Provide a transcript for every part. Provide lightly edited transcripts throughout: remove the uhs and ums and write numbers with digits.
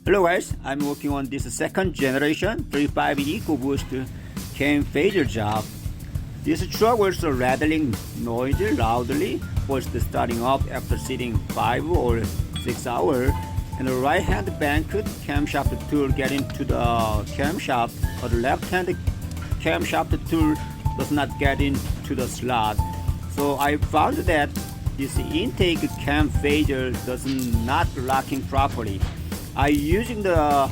Hello guys, I'm working on this second generation 350 Eco Boost cam phaser job. This truck was rattling noisy loudly first starting up after sitting 5 or 6 hours, and the right hand bank camshaft tool get into the camshaft, but the left hand camshaft tool does not get into the slot. So I found that this intake cam phaser does not locking properly. I using the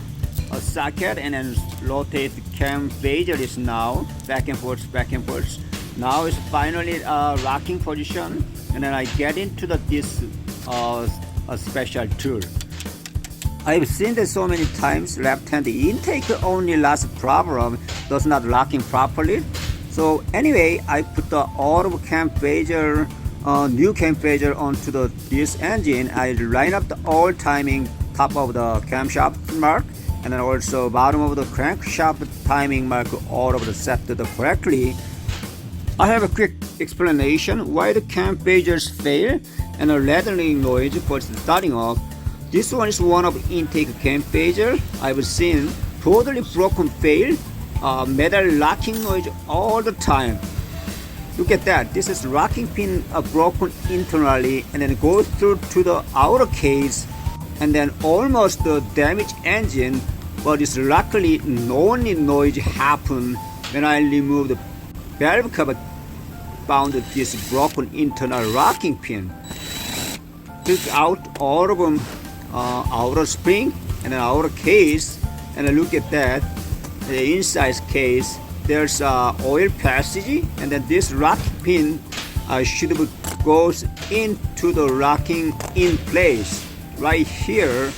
socket and then rotate cam phaser is now back and forth. Now it's finally locking position, and then I get into this special tool. I've seen this so many times. Left hand intake only last problem does not locking properly. So anyway, I put the auto cam phaser, new cam phaser onto this engine. I line up the all timing top of the camshaft mark, and then also bottom of the crankshaft timing mark, all of the set correctly. I have a quick explanation why the cam phasers fail and a rattling noise first starting off. This one is one of intake cam phaser I've seen totally broken fail, metal locking noise all the time. Look at that. This is locking pin broken internally and then goes through to the outer case, and then almost the damaged engine, but it's luckily only noise happened when I removed the valve cover, found this broken internal locking pin. Took out all of them, outer spring and then outer case, and look at that, the inside case, there's oil passage, and then this locking pin should goes into the locking in place. Right here,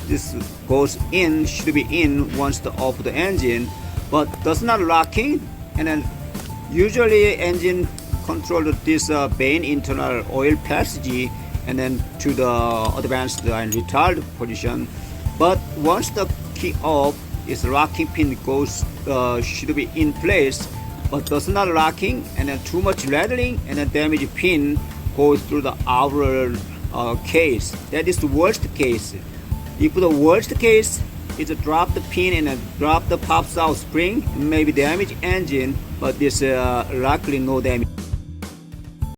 this goes in, should be in once the off the engine, but does not locking, and then usually engine control this main internal oil passage and then to the advanced and retard position, but once the key off, is locking pin goes should be in place, but does not locking, and then too much rattling, and then damaged pin goes through the outer case. That is the worst case. If the worst case is a drop the pin and drop the pops out spring, maybe damage engine, but this luckily no damage.